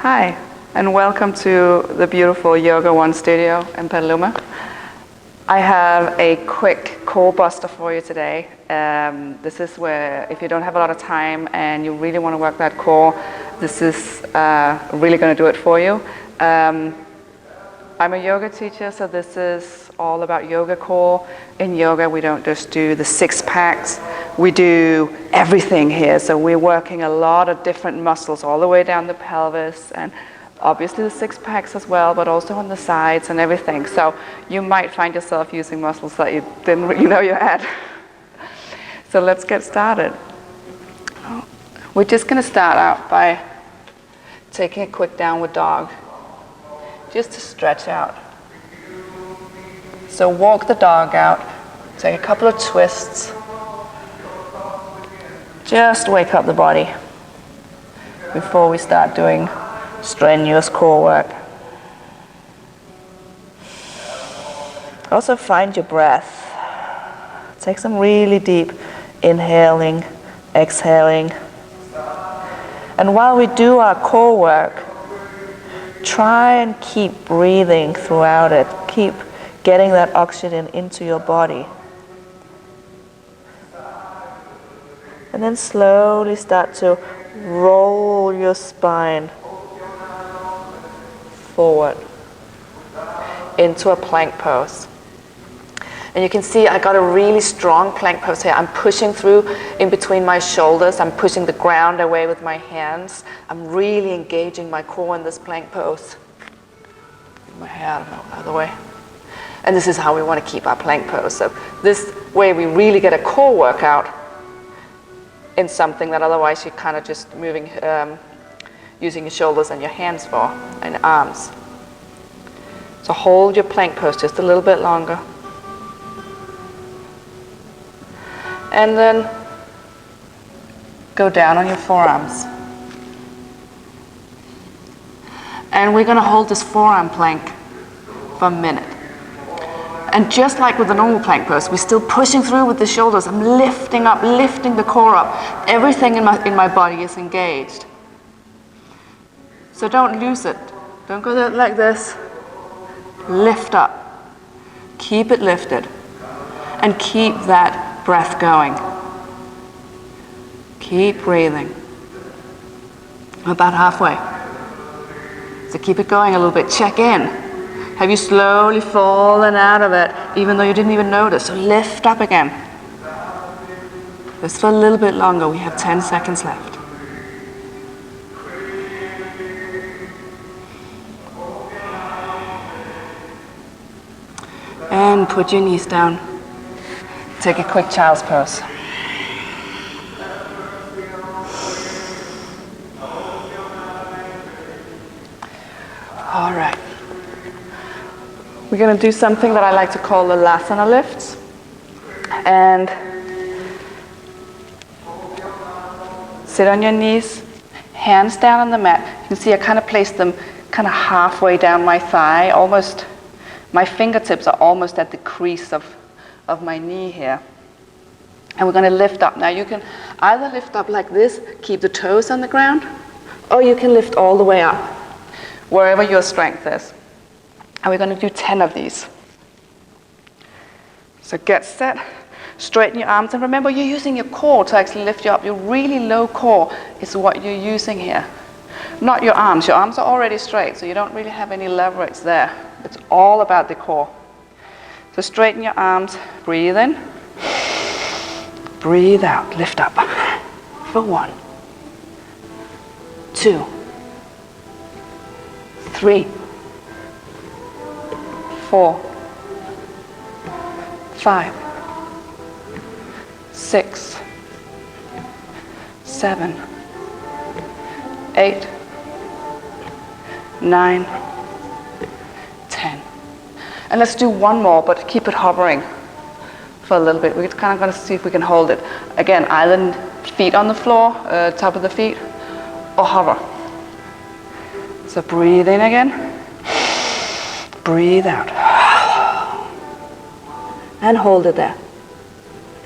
Hi, and welcome to the beautiful Yoga One studio in Petaluma. I have a quick core buster for you today. This is where, if you don't have a lot of time and you really want to work that core, this is really going to do it for you. I'm a yoga teacher, so this is all about yoga core. In yoga, we don't just do the six packs. We do everything here. So we're working a lot of different muscles all the way down the pelvis, and obviously the six packs as well, but also on the sides and everything. So you might find yourself using muscles that you didn't really know you had. So let's get started. We're just going to start out by taking a quick downward dog, just to stretch out. So walk the dog out, take a couple of twists. Just wake up the body before we start doing strenuous core work. Also find your breath. Take some really deep inhaling, exhaling. And while we do our core work, try and keep breathing throughout it. Keep getting that oxygen into your body. And then slowly start to roll your spine forward into a plank pose. And you can see I got a really strong plank pose here. I'm pushing through in between my shoulders. I'm pushing the ground away with my hands. I'm really engaging my core in this plank pose. My hair out of the way. And this is how we want to keep our plank pose. So this way we really get a core workout in something that otherwise you're kind of just moving, using your shoulders and your hands for, and arms. So hold your plank pose just a little bit longer. And then go down on your forearms. And we're going to hold this forearm plank for a minute. And just like with the normal plank pose, we're still pushing through with the shoulders. I'm lifting up, lifting the core up. Everything in my body is engaged. So don't lose it. Don't go like this. Lift up. Keep it lifted. And keep that breath going. Keep breathing. About halfway. So keep it going a little bit. Check in. Have you slowly fallen out of it, even though you didn't even notice? So lift up again. Just for a little bit longer. We have 10 seconds left. And put your knees down. Take a quick child's pose. All right. We're going to do something that I like to call the Lasana lifts. And sit on your knees, hands down on the mat. You can see I kind of place them kind of halfway down my thigh, almost, my fingertips are almost at the crease of my knee here. And we're going to lift up. Now you can either lift up like this, keep the toes on the ground, or you can lift all the way up, wherever your strength is. And we're going to do 10 of these. So get set, straighten your arms, and remember you're using your core to actually lift you up. Your really low core is what you're using here. Not your arms. Your arms are already straight, so you don't really have any leverage there. It's all about the core. So straighten your arms, breathe in, breathe out, lift up. For 1, 2, 3, 4, 5, 6, 7, 8, 9, 10. And let's do one more, but keep it hovering for a little bit. We're kind of going to see if we can hold it. Again, either feet on the floor, top of the feet, or hover. So breathe in again. Breathe out. And hold it there.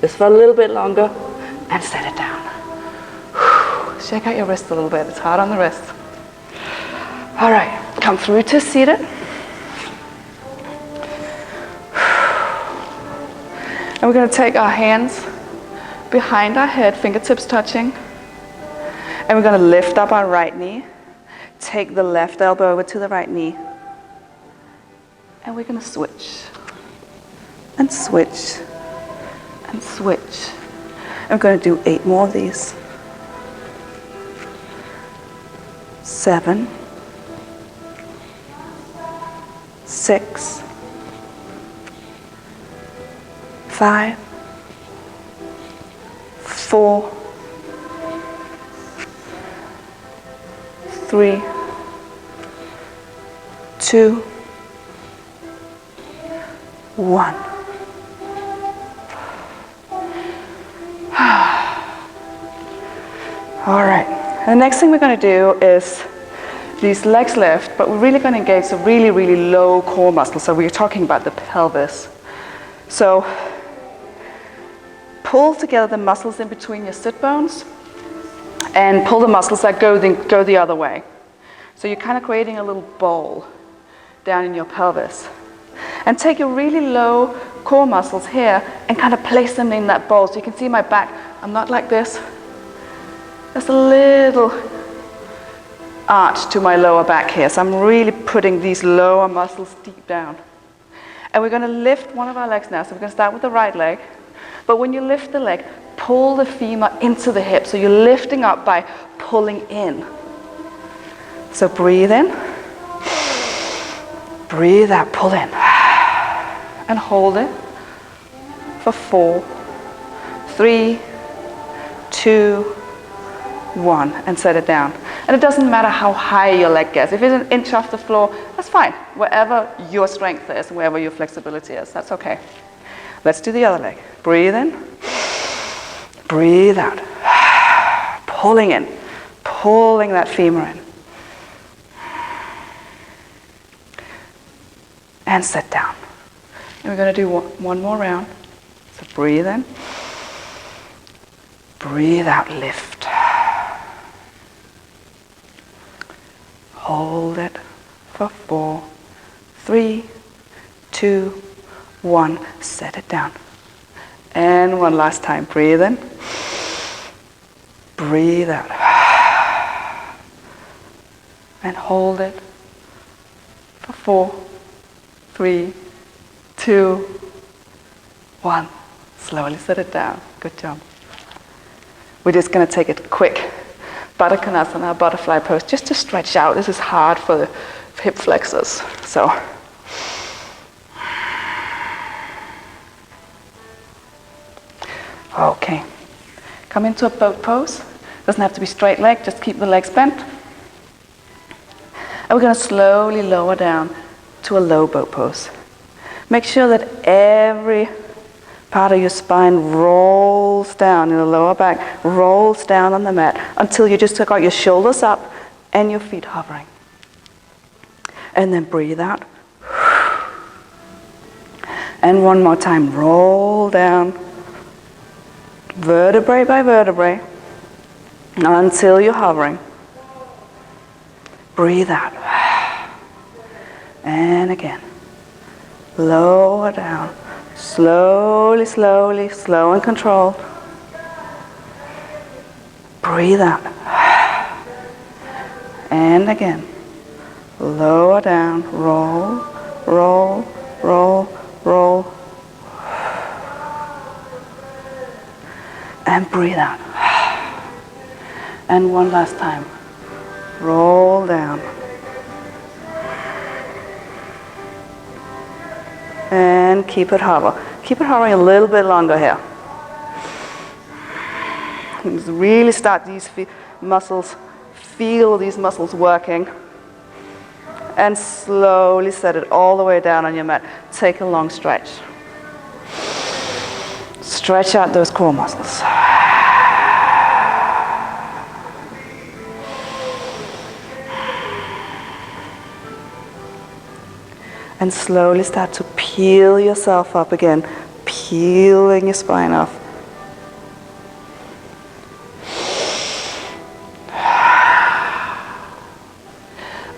Just for a little bit longer, and set it down. Shake out your wrist a little bit. It's hard on the wrist. All right, come through to seated. And we're going to take our hands behind our head, fingertips touching. And we're going to lift up our right knee. Take the left elbow over to the right knee. And we're going to switch. And switch. And switch. And we're going to do 8 more of these. 7. 6. 5. 4. 3. 2. 1. All right. The next thing we're going to do is these legs lift, but we're really going to engage the really, really low core muscles. So we're talking about the pelvis. So pull together the muscles in between your sit bones and pull the muscles that go the other way. So you're kind of creating a little bowl down in your pelvis. And take your really low core muscles here and kind of place them in that bowl. So you can see my back, I'm not like this. There's a little arch to my lower back here. So I'm really putting these lower muscles deep down. And we're going to lift one of our legs now. So we're going to start with the right leg. But when you lift the leg, pull the femur into the hip. So you're lifting up by pulling in. So breathe in. Breathe out, pull in. And hold it for 4, 3, 2, 1, and set it down. And it doesn't matter how high your leg gets. If it's an inch off the floor, that's fine. Wherever your strength is, wherever your flexibility is, that's okay. Let's do the other leg. Breathe in. Breathe out. Pulling in. Pulling that femur in. And sit down. And we're going to do one more round. So breathe in. Breathe out, lift. Hold it for 4, 3, 2, 1. Set it down. And one last time. Breathe in. Breathe out. And hold it for 4, 3, 2, 1. Slowly set it down. Good job. We're just going to take a quick Baddha Konasana, butterfly pose, just to stretch out. This is hard for the hip flexors. So, okay. Come into a boat pose. Doesn't have to be straight leg, just keep the legs bent. And we're going to slowly lower down to a low boat pose. Make sure that every part of your spine rolls down in the lower back, rolls down on the mat until you just got your shoulders up and your feet hovering. And then breathe out. And one more time, roll down, vertebrae by vertebrae, until you're hovering. Breathe out. And again. Lower down. Slowly, slowly, slow and controlled. Breathe out. And again. Lower down. Roll, roll, roll, roll. And breathe out. And one last time. Roll down. And keep it hover. Keep it hovering a little bit longer here. Just really start these muscles, feel these muscles working. And slowly set it all the way down on your mat. Take a long stretch. Stretch out those core muscles. And slowly start to peel yourself up again, peeling your spine off.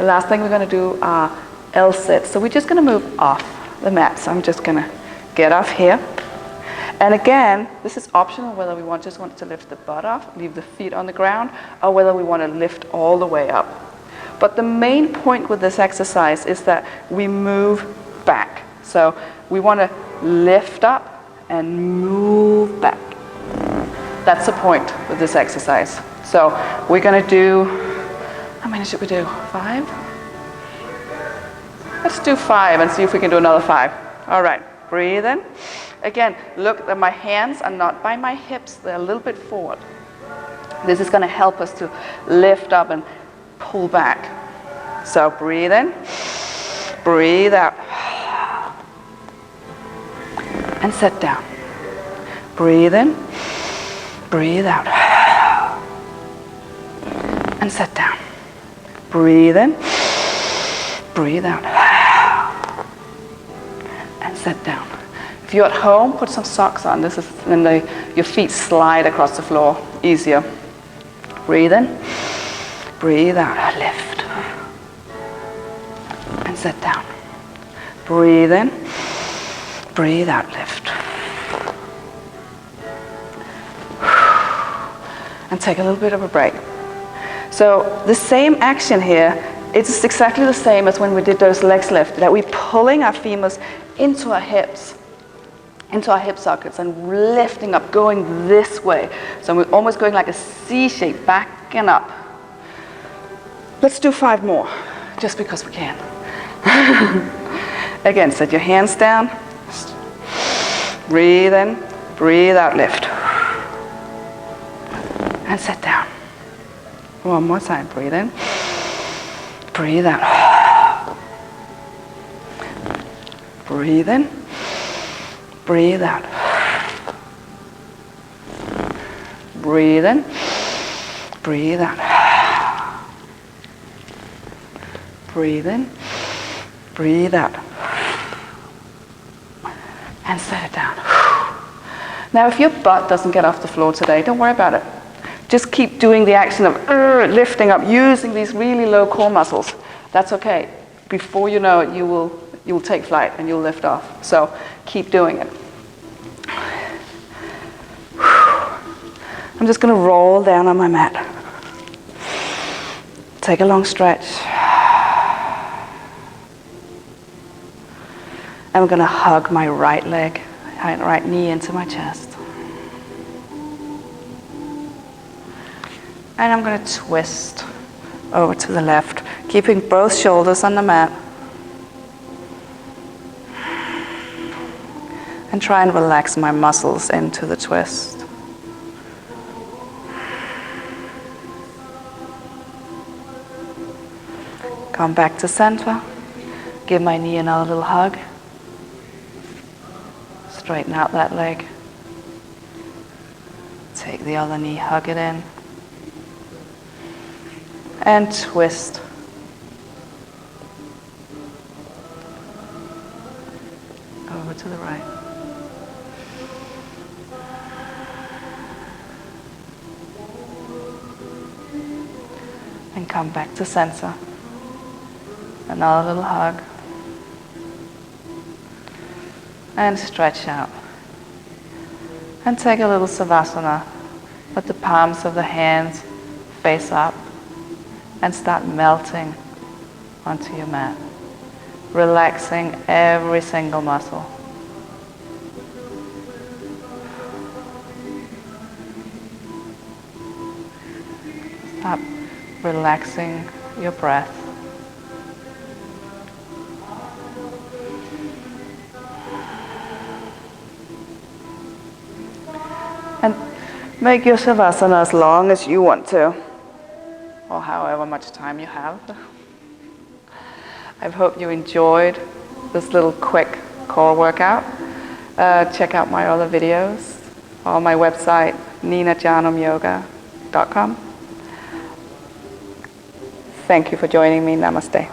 last thing we're going to do are L-sits. So we're just going to move off the mat. So I'm just going to get off here. And again, this is optional whether we just want to lift the butt off, leave the feet on the ground, or whether we want to lift all the way up. But the main point with this exercise is that we move back. So we want to lift up and move back. That's the point with this exercise. So we're going to do, how many should we do? 5? Let's do 5 and see if we can do another 5. All right, breathe in. Again, look that my hands are not by my hips, they're a little bit forward. This is going to help us to lift up and pull back. So breathe in, breathe out, and sit down. Breathe in, breathe out, and sit down. Breathe in, breathe out, and sit down. If you're at home, put some socks on. This is when your feet slide across the floor. Easier. Breathe in, breathe out, lift, and sit down. Breathe in, breathe out, lift. And take a little bit of a break. So the same action here, it's exactly the same as when we did those legs lift, that we're pulling our femurs into our hips, into our hip sockets, and lifting up, going this way. So we're almost going like a C shape, backing up. Let's do 5 more, just because we can. Again, set your hands down. Breathe in, breathe out, lift. And sit down. One more time, breathe in, breathe out. Breathe in, breathe out. Breathe in, breathe out. Breathe in, breathe out. And set it down. Now, if your butt doesn't get off the floor today, don't worry about it. Just keep doing the action of lifting up, using these really low core muscles. That's okay. Before you know it, you will take flight and you'll lift off. So keep doing it. I'm just going to roll down on my mat. Take a long stretch. And I'm going to hug my right leg, right knee into my chest. And I'm going to twist over to the left, keeping both shoulders on the mat. And try and relax my muscles into the twist. Come back to center. Give my knee another little hug. Straighten out that leg. Take the other knee, hug it in. And twist. Over to the right. And come back to center. Another little hug. And stretch out. And take a little savasana. Let the palms of the hands face up. And start melting onto your mat, relaxing every single muscle. Start relaxing your breath. And make your savasana as long as you want to, or however much time you have. I hope you enjoyed this little quick core workout. Check out my other videos on my website, ninajarnumyoga.com. Thank you for joining me. Namaste.